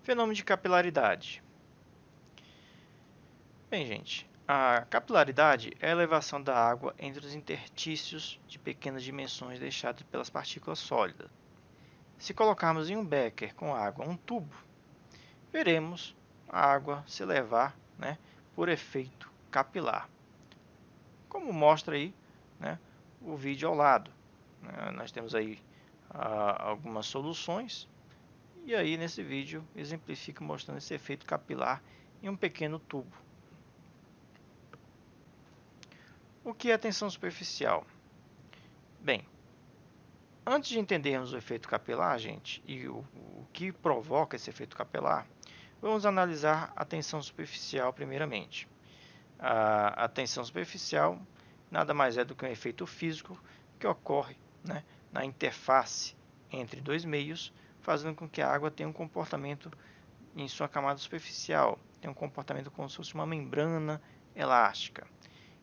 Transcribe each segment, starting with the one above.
Fenômeno de capilaridade. Bem, gente, a capilaridade é a elevação da água entre os interstícios de pequenas dimensões deixados pelas partículas sólidas. Se colocarmos em um becker com água um tubo, veremos a água se elevar, por efeito capilar. Como mostra aí, o vídeo ao lado. Nós temos aí algumas soluções. E aí nesse vídeo exemplifica mostrando esse efeito capilar em um pequeno tubo. O que é tensão superficial? Bem, antes de entendermos o efeito capilar, gente, e o que provoca esse efeito capilar, vamos analisar a tensão superficial primeiramente. A tensão superficial nada mais é do que um efeito físico que ocorre, na interface entre dois meios, fazendo com que a água tenha um comportamento em sua camada superficial, tenha um comportamento como se fosse uma membrana elástica.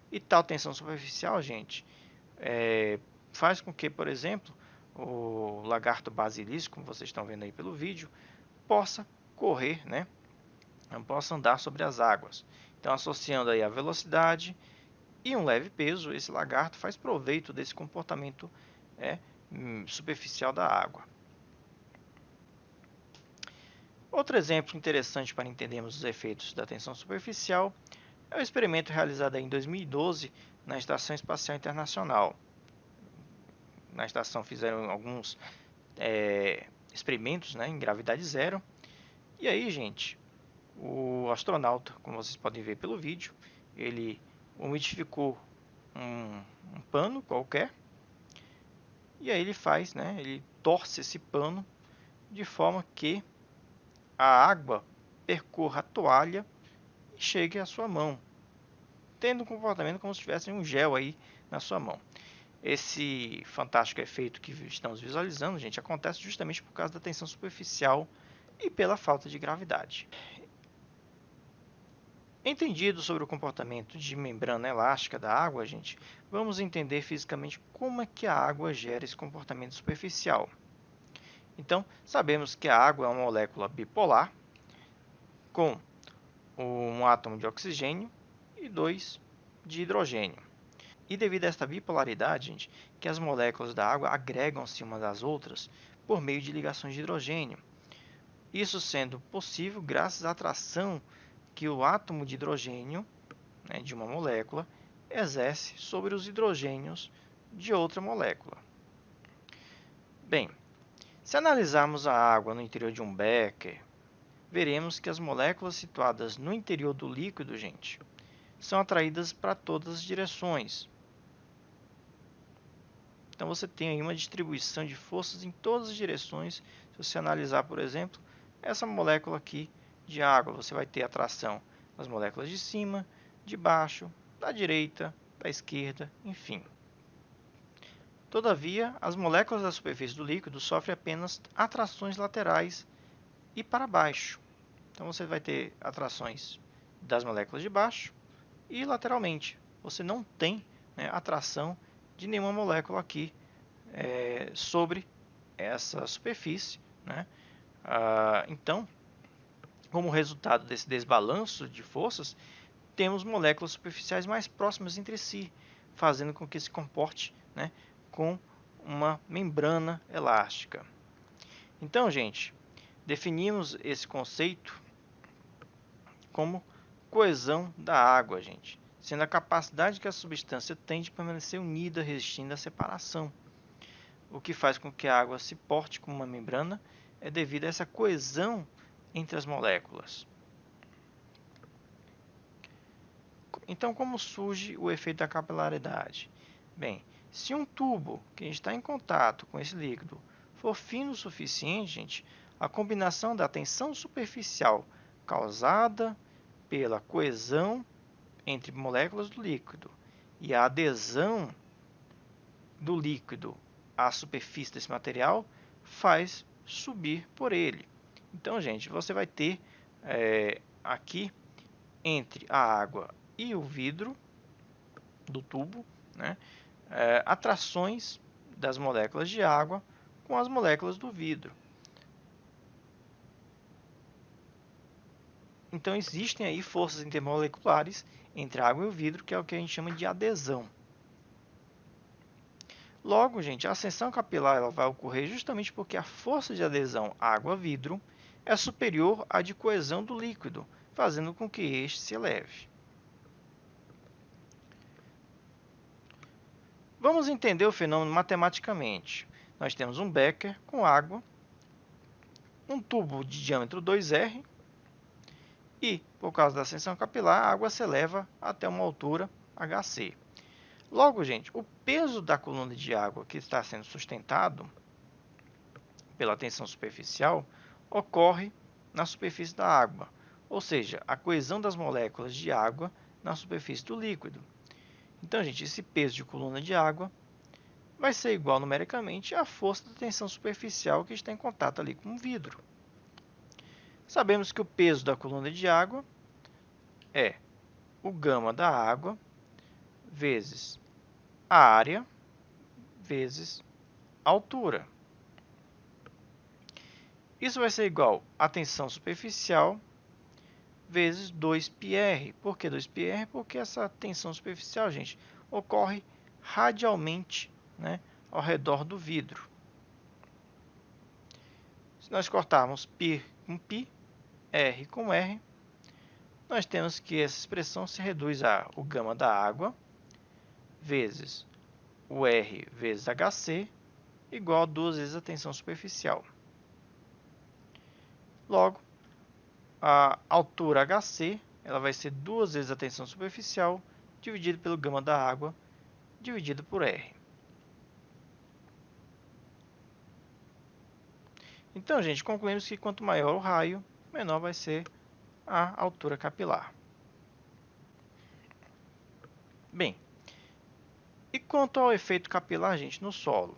E tal tensão superficial, gente, faz com que, por exemplo, o lagarto basilisco, como vocês estão vendo aí pelo vídeo, possa correr, possa andar sobre as águas. Então, associando aí a velocidade e um leve peso, esse lagarto faz proveito desse comportamento superficial da água. Outro exemplo interessante para entendermos os efeitos da tensão superficial é o experimento realizado em 2012 na Estação Espacial Internacional. Na estação fizeram alguns experimentos, em gravidade zero. E aí, gente, o astronauta, como vocês podem ver pelo vídeo, ele umidificou um pano qualquer. E aí ele faz, ele torce esse pano de forma que a água percorra a toalha e chegue à sua mão, tendo um comportamento como se tivesse um gel aí na sua mão. Esse fantástico efeito que estamos visualizando, gente, acontece justamente por causa da tensão superficial e pela falta de gravidade. Entendido sobre o comportamento de membrana elástica da água, gente, vamos entender fisicamente como é que a água gera esse comportamento superficial. Então, sabemos que a água é uma molécula bipolar com um átomo de oxigênio e 2 de hidrogênio. E devido a esta bipolaridade, gente, que as moléculas da água agregam-se umas às outras por meio de ligações de hidrogênio. Isso sendo possível graças à atração que o átomo de hidrogênio, de uma molécula, exerce sobre os hidrogênios de outra molécula. Bem, se analisarmos a água no interior de um becker, veremos que as moléculas situadas no interior do líquido, gente, são atraídas para todas as direções. Então você tem aí uma distribuição de forças em todas as direções. Se você analisar, por exemplo, essa molécula aqui de água, você vai ter atração das moléculas de cima, de baixo, da direita, da esquerda, enfim. Todavia, as moléculas da superfície do líquido sofrem apenas atrações laterais e para baixo. Então você vai ter atrações das moléculas de baixo e lateralmente. Você não tem atração de nenhuma molécula aqui sobre essa superfície. Então, como resultado desse desbalanço de forças, temos moléculas superficiais mais próximas entre si, fazendo com que se comporte com uma membrana elástica. Então, gente, definimos esse conceito como coesão da água, gente, sendo a capacidade que a substância tem de permanecer unida, resistindo à separação. O que faz com que a água se porte como uma membrana é devido a essa coesão entre as moléculas. Então, como surge o efeito da capilaridade? Bem, se um tubo que está em contato com esse líquido for fino o suficiente, gente, a combinação da tensão superficial causada pela coesão entre moléculas do líquido e a adesão do líquido à superfície desse material faz subir por ele. Então, gente, você vai ter aqui entre a água e o vidro do tubo, atrações das moléculas de água com as moléculas do vidro. Então existem aí forças intermoleculares entre a água e o vidro, que é o que a gente chama de adesão. Logo, gente, a ascensão capilar ela vai ocorrer justamente porque a força de adesão água-vidro é superior à de coesão do líquido, fazendo com que este se eleve. Vamos entender o fenômeno matematicamente. Nós temos um becker com água, um tubo de diâmetro 2R e, por causa da ascensão capilar, a água se eleva até uma altura hc. Logo, gente, o peso da coluna de água que está sendo sustentado pela tensão superficial ocorre na superfície da água, ou seja, a coesão das moléculas de água na superfície do líquido. Então, gente, esse peso de coluna de água vai ser igual numericamente à força da tensão superficial que está em contato ali com o vidro. Sabemos que o peso da coluna de água é o gama da água vezes a área vezes a altura. Isso vai ser igual à tensão superficial vezes 2πr. Por que 2πr? Porque essa tensão superficial, gente, ocorre radialmente, né, ao redor do vidro. Se nós cortarmos π com π, r com r, nós temos que essa expressão se reduz a o gama da água vezes o r vezes hc igual a 2 vezes a tensão superficial. Logo, a altura hc ela vai ser 2 vezes a tensão superficial dividido pelo gama da água dividido por r. Então, gente, concluímos que quanto maior o raio, menor vai ser a altura capilar. Bem, e quanto ao efeito capilar, gente, no solo?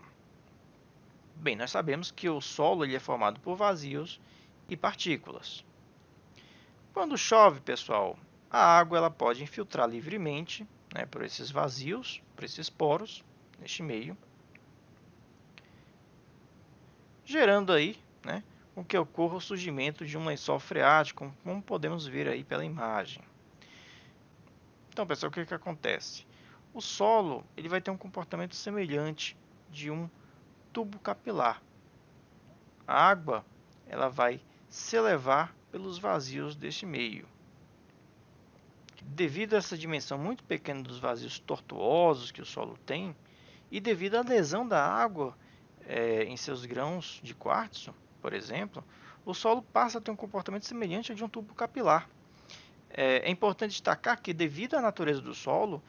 Bem, nós sabemos que o solo ele é formado por vazios e partículas. Quando chove, pessoal, a água ela pode infiltrar livremente, né, por esses vazios, por esses poros, neste meio, gerando aí, né, com que ocorra o surgimento de um lençol freático, como podemos ver aí pela imagem. Então, pessoal, o que acontece? O solo ele vai ter um comportamento semelhante de um tubo capilar. A água ela vai se elevar pelos vazios deste meio. Devido a essa dimensão muito pequena dos vazios tortuosos que o solo tem, e devido à adesão da água em seus grãos de quartzo, por exemplo, o solo passa a ter um comportamento semelhante ao de um tubo capilar. É importante destacar que, devido à natureza do solo,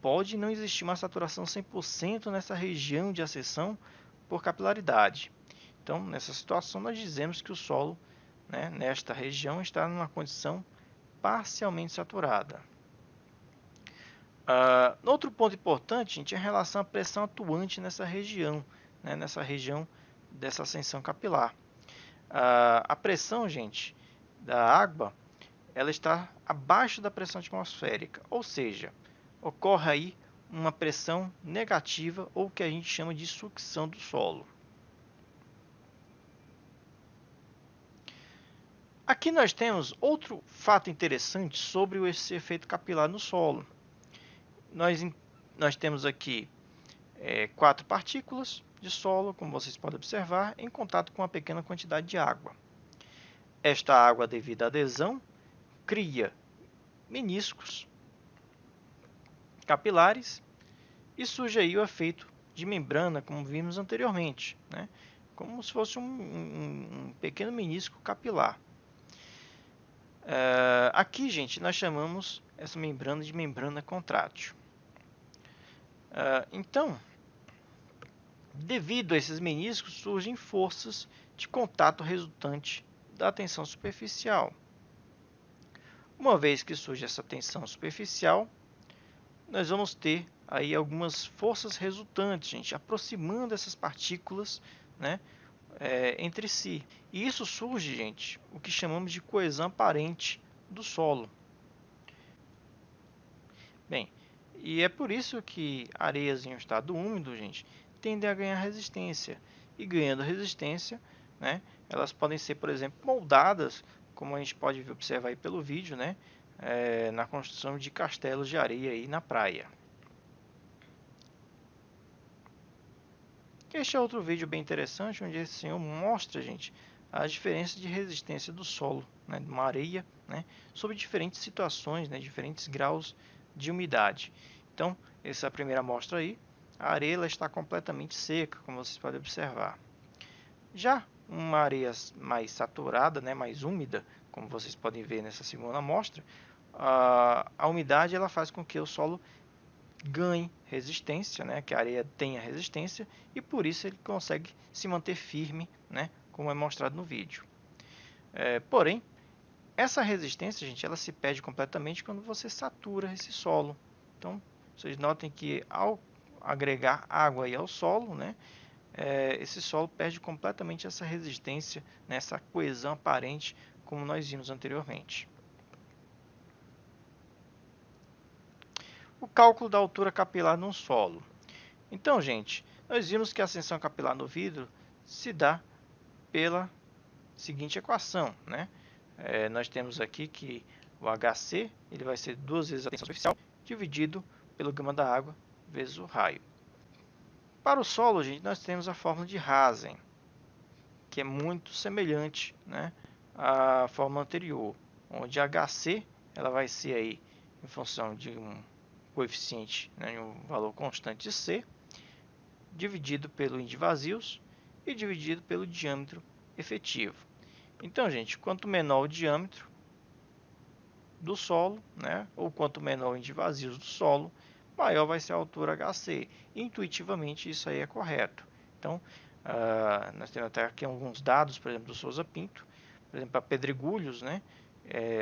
pode não existir uma saturação 100% nessa região de acessão por capilaridade. Então, nessa situação, nós dizemos que o solo, né, nesta região, está numa condição parcialmente saturada. Outro ponto importante, gente, é em relação à pressão atuante nessa região, né, nessa região dessa ascensão capilar. A pressão, gente, da água, ela está abaixo da pressão atmosférica, ou seja, ocorre aí uma pressão negativa ou o que a gente chama de sucção do solo. Aqui nós temos outro fato interessante sobre esse efeito capilar no solo. Nós temos aqui 4 partículas de solo, como vocês podem observar, em contato com uma pequena quantidade de água. Esta água, devido à adesão, cria meniscos capilares e surge aí o efeito de membrana, como vimos anteriormente, né? Como se fosse um pequeno menisco capilar. Aqui, gente, nós chamamos essa membrana de membrana contrátil. Então, devido a esses meniscos, surgem forças de contato resultante da tensão superficial. Uma vez que surge essa tensão superficial, nós vamos ter aí algumas forças resultantes, gente, aproximando essas partículas, né, entre si. E isso surge, gente, o que chamamos de coesão aparente do solo. Bem, e é por isso que areias em estado úmido, gente, tendem a ganhar resistência. E ganhando resistência, né, elas podem ser, por exemplo, moldadas como a gente pode observar aí pelo vídeo, né, na construção de castelos de areia aí na praia. Este é outro vídeo bem interessante, onde esse senhor mostra, gente, as diferenças de resistência do solo, né, de uma areia, né, sobre diferentes situações, né, diferentes graus de umidade. Então, essa primeira amostra aí, a areia ela está completamente seca, como vocês podem observar. Já uma areia mais saturada, né, mais úmida, como vocês podem ver nessa segunda amostra, a umidade ela faz com que o solo ganhe resistência, né, que a areia tenha resistência, e por isso ele consegue se manter firme, né, como é mostrado no vídeo. Porém, essa resistência, gente, ela se perde completamente quando você satura esse solo. Então, vocês notem que ao agregar água aí ao solo, né, esse solo perde completamente essa resistência, né, essa coesão aparente, como nós vimos anteriormente. O cálculo da altura capilar num solo. Então, gente, nós vimos que a ascensão capilar no vidro se dá pela seguinte equação, né? Nós temos aqui que o HC ele vai ser 2 vezes a tensão superficial dividido pelo gama da água vezes o raio. Para o solo, gente, nós temos a fórmula de Hazen, que é muito semelhante, né, à fórmula anterior, onde HC ela vai ser aí em função de um coeficiente, né, um valor constante de C, dividido pelo índice de vazios e dividido pelo diâmetro efetivo. Então, gente, quanto menor o diâmetro do solo, né, ou quanto menor o índice de vazios do solo, maior vai ser a altura HC. Intuitivamente, isso aí é correto. Então, nós temos até aqui alguns dados, por exemplo, do Souza Pinto. Por exemplo, para pedregulhos, né,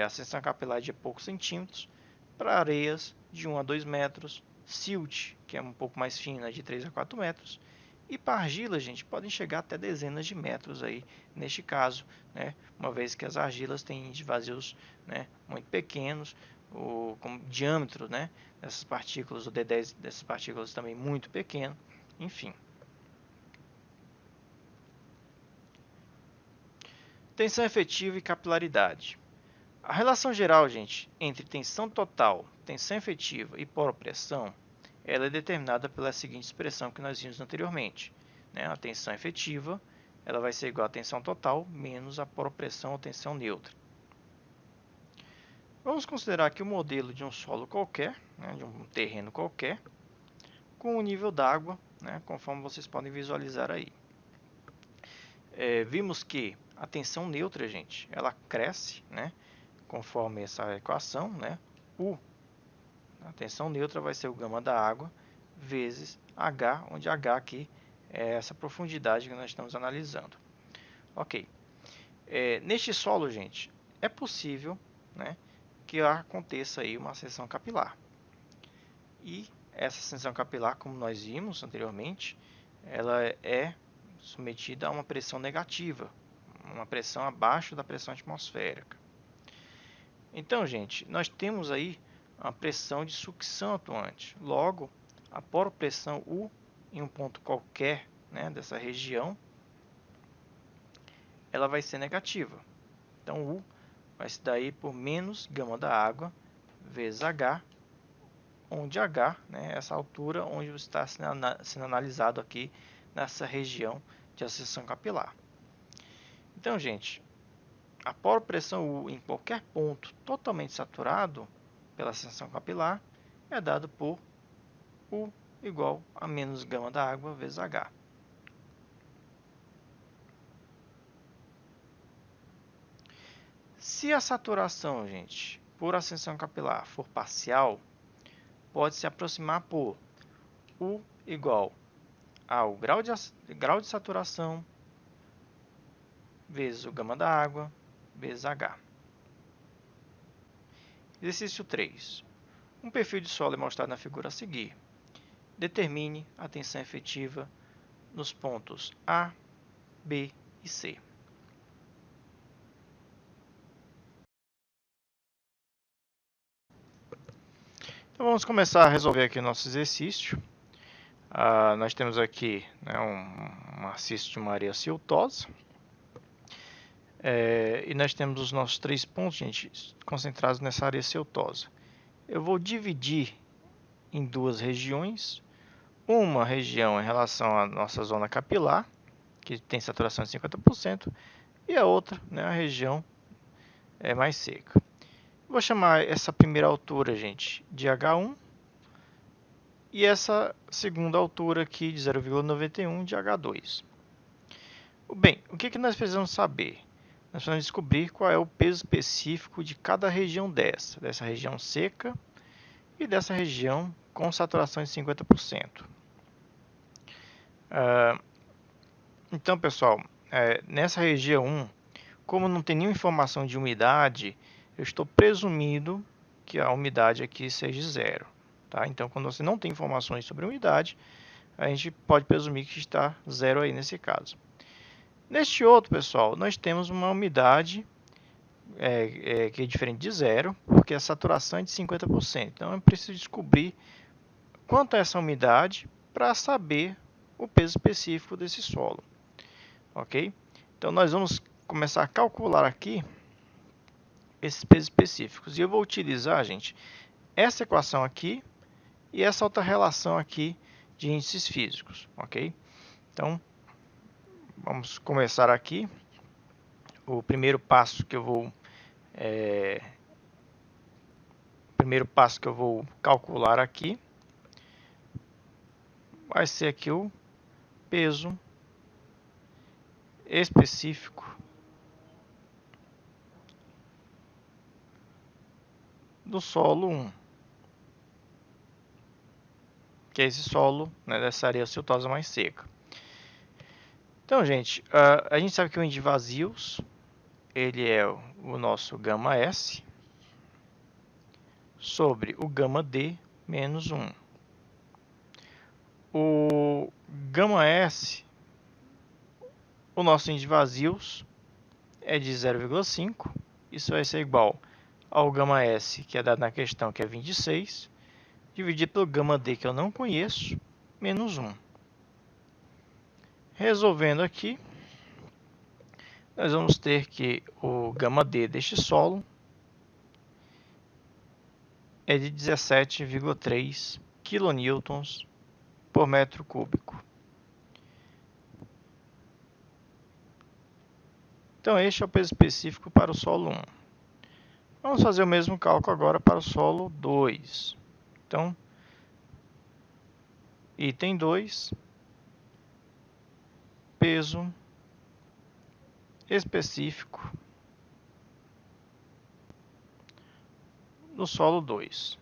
a ascensão capilar é de poucos centímetros. Para areias, de 1 a 2 metros. Silt, que é um pouco mais fina, de 3 a 4 metros. E para argila, gente, podem chegar até dezenas de metros aí, neste caso, né, uma vez que as argilas têm vazios, né, muito pequenos, com diâmetro, né, dessas partículas, o D10 dessas partículas também muito pequeno, enfim. Tensão efetiva e capilaridade. A relação geral, gente, entre tensão total, tensão efetiva e poropressão, ela é determinada pela seguinte expressão que nós vimos anteriormente, né? A tensão efetiva ela vai ser igual à tensão total menos a poropressão ou tensão neutra. Vamos considerar aqui o modelo de um solo qualquer, né, de um terreno qualquer, com o nível d'água, né, conforme vocês podem visualizar aí. Vimos que a tensão neutra, gente, ela cresce, né, conforme essa equação, né, a tensão neutra vai ser o gama da água vezes H, onde H aqui é essa profundidade que nós estamos analisando. Ok. Neste solo, gente, é possível, né, que aconteça aí uma ascensão capilar. E essa ascensão capilar, como nós vimos anteriormente, ela é submetida a uma pressão negativa, uma pressão abaixo da pressão atmosférica. Então, gente, nós temos aí a pressão de sucção atuante. Logo, a poropressão U em um ponto qualquer, né, dessa região, ela vai ser negativa. Então, U vai se dar aí por menos gama da água vezes H, onde H, né, é essa altura onde está sendo analisado aqui nessa região de ascensão capilar. Então, gente, a poropressão U em qualquer ponto totalmente saturado pela ascensão capilar é dado por U igual a menos gama da água vezes H. Se a saturação, gente, por ascensão capilar for parcial, pode se aproximar por U igual ao grau de saturação vezes o gama da água vezes H. Exercício 3. Um perfil de solo é mostrado na figura a seguir. Determine a tensão efetiva nos pontos A, B e C. Então vamos começar a resolver aqui o nosso exercício. Nós temos aqui, né, um maciço de uma areia siltosa. E nós temos os nossos 3 pontos, gente, concentrados nessa área celtosa. Eu vou dividir em 2 regiões. Uma região em relação à nossa zona capilar, que tem saturação de 50%, e a outra, né, a região mais seca. Vou chamar essa primeira altura, gente, de H1 e essa segunda altura aqui de 0,91 de H2. Bem, o que nós precisamos saber? Nós precisamos descobrir qual é o peso específico de cada região dessa região seca e dessa região com saturação de 50%. Então, pessoal, nessa região 1, como não tem nenhuma informação de umidade, eu estou presumindo que a umidade aqui seja zero. Tá? Então, quando você não tem informações sobre umidade, a gente pode presumir que está zero aí nesse caso. Neste outro, pessoal, nós temos uma umidade que é diferente de zero, porque a saturação é de 50%. Então, eu preciso descobrir quanto é essa umidade para saber o peso específico desse solo. Ok? Então, nós vamos começar a calcular aqui esses pesos específicos. E eu vou utilizar, gente, essa equação aqui e essa outra relação aqui de índices físicos. Ok? Então, vamos começar aqui. O primeiro passo que eu vou calcular aqui vai ser aqui o peso específico do solo 1, que é esse solo, né, dessa areia siltosa mais seca. Então, gente, a gente sabe que o índice de vazios ele é o nosso gama S sobre o gama D menos 1. O gama S, o nosso índice de vazios é de 0,5. Isso vai ser igual ao gama S, que é dado na questão, que é 26, dividido pelo gama D, que eu não conheço, menos 1. Resolvendo aqui, nós vamos ter que o gama D deste solo é de 17,3 kN por metro cúbico. Então, este é o peso específico para o solo 1. Vamos fazer o mesmo cálculo agora para o solo 2. Então, item 2, peso específico do solo 2.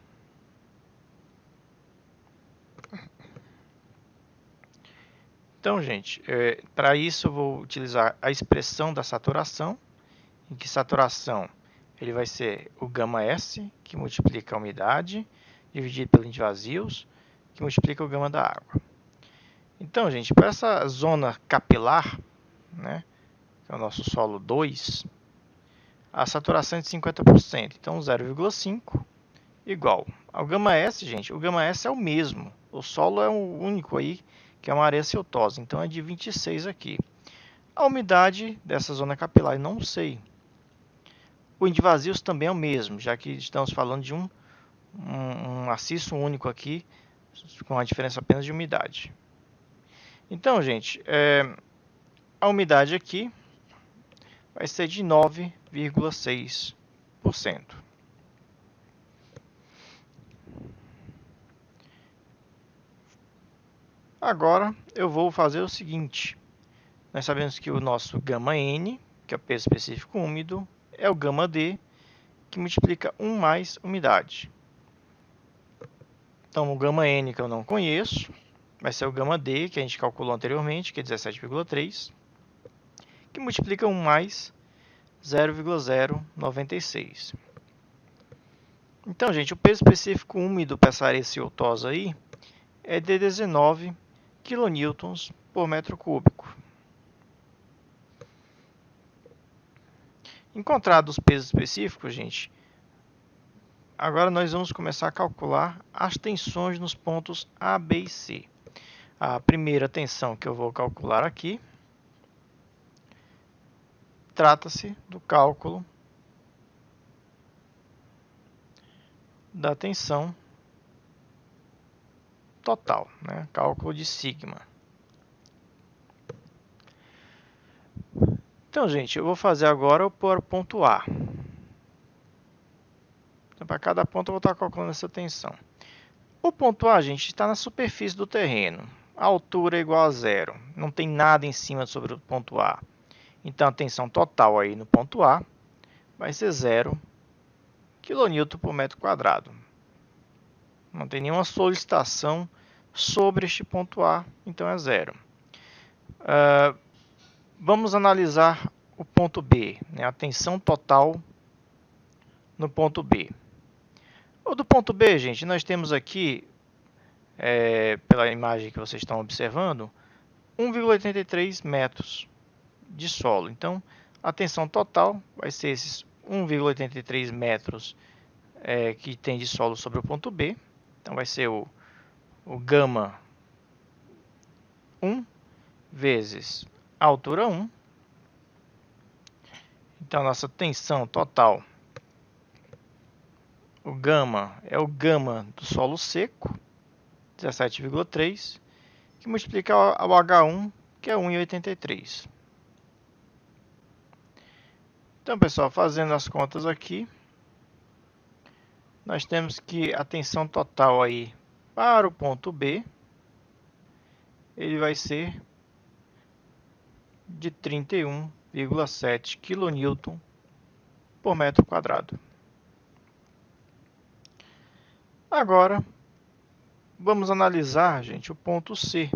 Então, gente, para isso eu vou utilizar a expressão da saturação, em que saturação ele vai ser o gama S, que multiplica a umidade, dividido pelo índice de vazios, que multiplica o gama da água. Então, gente, para essa zona capilar, né, que é o nosso solo 2, a saturação é de 50%. Então, 0,5 igual ao gama S, gente. O gama S é o mesmo. O solo é o único aí que é uma areia siltosa. Então, é de 26 aqui. A umidade dessa zona capilar, eu não sei. O índice de vazios também é o mesmo, já que estamos falando de um maciço único aqui, com a diferença apenas de umidade. Então, gente, a umidade aqui vai ser de 9,6%. Agora, eu vou fazer o seguinte. Nós sabemos que o nosso gama N, que é o peso específico úmido, é o gama D, que multiplica 1 mais umidade. Então, o gama N, que eu não conheço, vai ser o gama D, que a gente calculou anteriormente, que é 17,3, que multiplica 1 mais 0,096. Então, gente, o peso específico úmido para essa areia siltosa aí é de 19 kN por metro cúbico. Encontrados os pesos específicos, gente, agora nós vamos começar a calcular as tensões nos pontos A, B e C. A primeira tensão que eu vou calcular aqui trata-se do cálculo da tensão total, né? Cálculo de sigma. Então, gente, eu vou fazer agora para o ponto A. Então, para cada ponto eu vou estar calculando essa tensão. O ponto A, gente, está na superfície do terreno. A altura é igual a zero. Não tem nada em cima sobre o ponto A. Então, a tensão total aí no ponto A vai ser 0 kN por metro quadrado. Não tem nenhuma solicitação sobre este ponto A, então é 0. Vamos analisar o ponto B, né? A tensão total no ponto B. O do ponto B, gente, nós temos aqui, pela imagem que vocês estão observando, 1,83 metros de solo. Então, a tensão total vai ser esses 1,83 metros que tem de solo sobre o ponto B. Então, vai ser o gama 1 vezes a altura 1. Então, nossa tensão total, o gama é o gama do solo seco, 17,3, que multiplica ao H1, que é 1,83. Então, pessoal, fazendo as contas aqui, nós temos que a tensão total aí para o ponto B, ele vai ser de 31,7 kN por metro quadrado. Agora, vamos analisar, gente, o ponto C.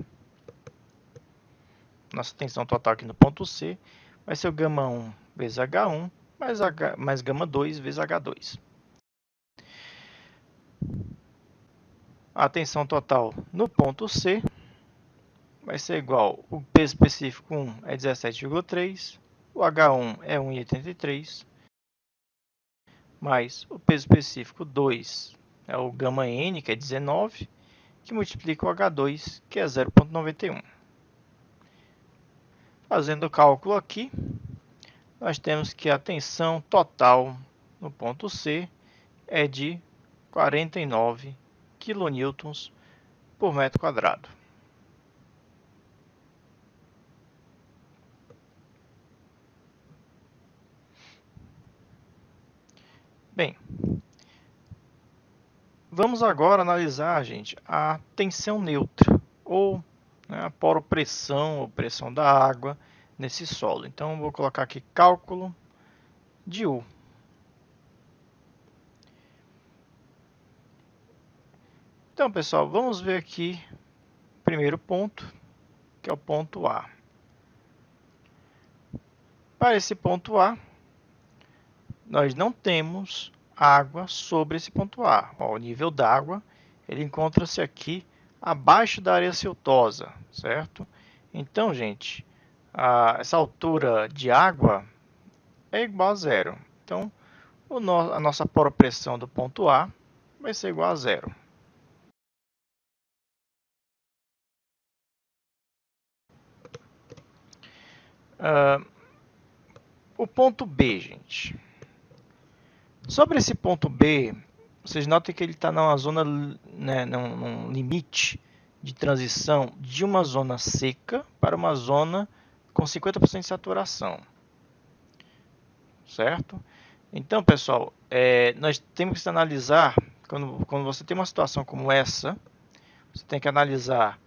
Nossa tensão total aqui no ponto C vai ser o gama 1 vezes H1 mais gama 2 vezes H2. A tensão total no ponto C vai ser igual, o peso específico 1 é 17,3, o H1 é 1,83, mais o peso específico 2 é o gama N, que é 19, que multiplica o H2, que é 0,91. Fazendo o cálculo aqui, nós temos que a tensão total no ponto C é de 49 kN por metro quadrado. Bem, vamos agora analisar, gente, a tensão neutra, ou a poropressão ou pressão da água nesse solo. Então, vou colocar aqui cálculo de U. Então, pessoal, vamos ver aqui o primeiro ponto, que é o ponto A. Para esse ponto A, nós não temos água sobre esse ponto A. Ó, o nível d'água ele encontra-se aqui abaixo da área siltosa, certo? Então, gente, essa altura de água é igual a zero. Então, a nossa poropressão do ponto A vai ser igual a zero. O ponto B, gente. Sobre esse ponto B, vocês notem que ele está numa zona, né, num limite de transição de uma zona seca para uma zona com 50% de saturação. Certo? Então, pessoal, nós temos que analisar, quando você tem uma situação como essa, você tem que analisar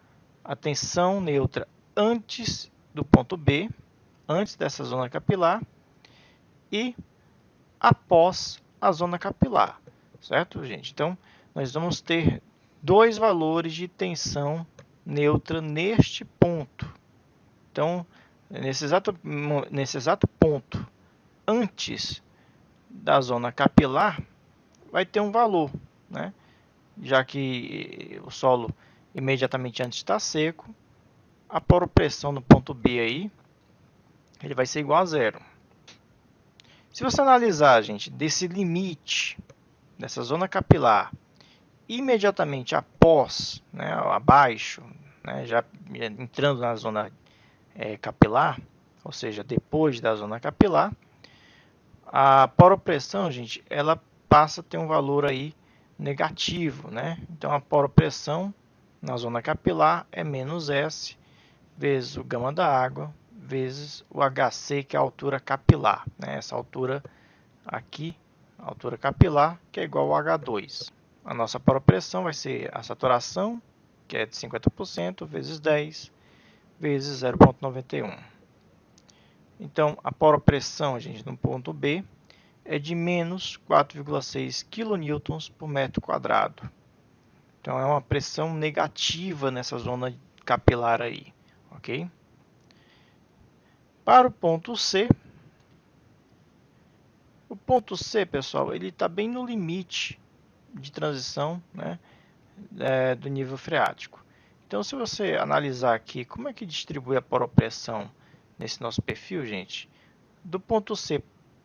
a tensão neutra antes do ponto B, antes dessa zona capilar, e após a zona capilar, certo, gente? Então, nós vamos ter dois valores de tensão neutra neste ponto. Então, nesse exato ponto, antes da zona capilar, vai ter um valor, né? Já que o solo imediatamente antes está seco, a poropressão no ponto B aí, ele vai ser igual a zero. Se você analisar, gente, desse limite, dessa zona capilar, imediatamente após, né, abaixo, né, já entrando na zona capilar, ou seja, depois da zona capilar, a poropressão, gente, ela passa a ter um valor aí negativo, né? Então a poropressão na zona capilar é menos S vezes o gama da água vezes o HC, que é a altura capilar, né? Essa altura aqui, a altura capilar, que é igual ao H2. A nossa poropressão vai ser a saturação, que é de 50%, vezes 10, vezes 0,91. Então, a poropressão, gente, no ponto B, é de menos 4,6 kN por metro quadrado. Então, é uma pressão negativa nessa zona capilar aí, ok? Para o ponto C, pessoal, ele está bem no limite de transição, né, do nível freático. Então, se você analisar aqui como é que distribui a poropressão nesse nosso perfil, gente, do ponto C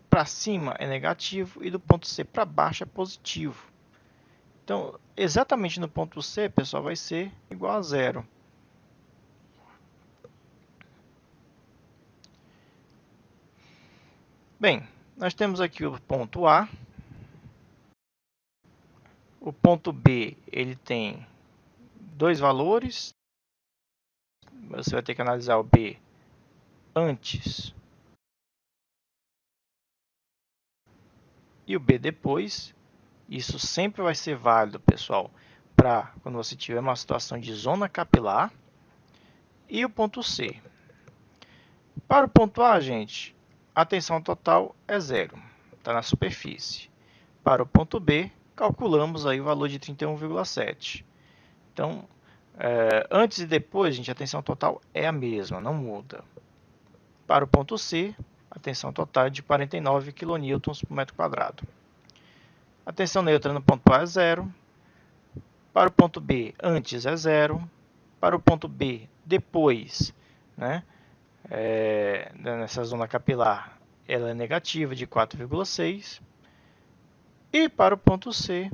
para cima é negativo e do ponto C para baixo é positivo. Então, exatamente no ponto C, pessoal, vai ser igual a zero. Bem, nós temos aqui o ponto A. O ponto B, ele tem dois valores. Você vai ter que analisar o B antes e o B depois. Isso sempre vai ser válido, pessoal, para quando você tiver uma situação de zona capilar. E o ponto C. Para o ponto A, gente, a tensão total é zero, está na superfície. Para o ponto B, calculamos aí o valor de 31,7. Então, antes e depois, gente, a tensão total é a mesma, não muda. Para o ponto C, a tensão total é de 49 kN por metro quadrado. A tensão neutra no ponto A é zero. Para o ponto B, antes é zero. Para o ponto B, depois, né, nessa zona capilar, ela é negativa de 4,6. E para o ponto C,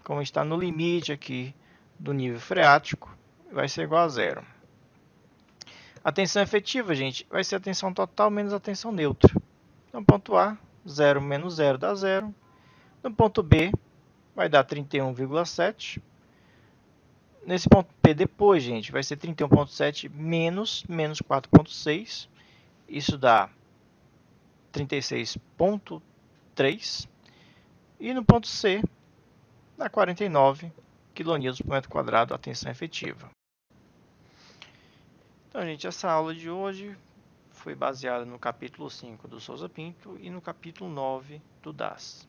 como está no limite aqui do nível freático, vai ser igual a zero. A tensão efetiva, gente, vai ser a tensão total menos a tensão neutra. No ponto A, 0 menos 0 dá 0. No ponto B, vai dar 31,7. Nesse ponto P depois, gente, vai ser 31,7 menos 4,6. Isso dá 36,3. E no ponto C, dá 49 kN por metro quadrado a tensão efetiva. Então, gente, essa aula de hoje foi baseada no capítulo 5 do Souza Pinto e no capítulo 9 do DAS.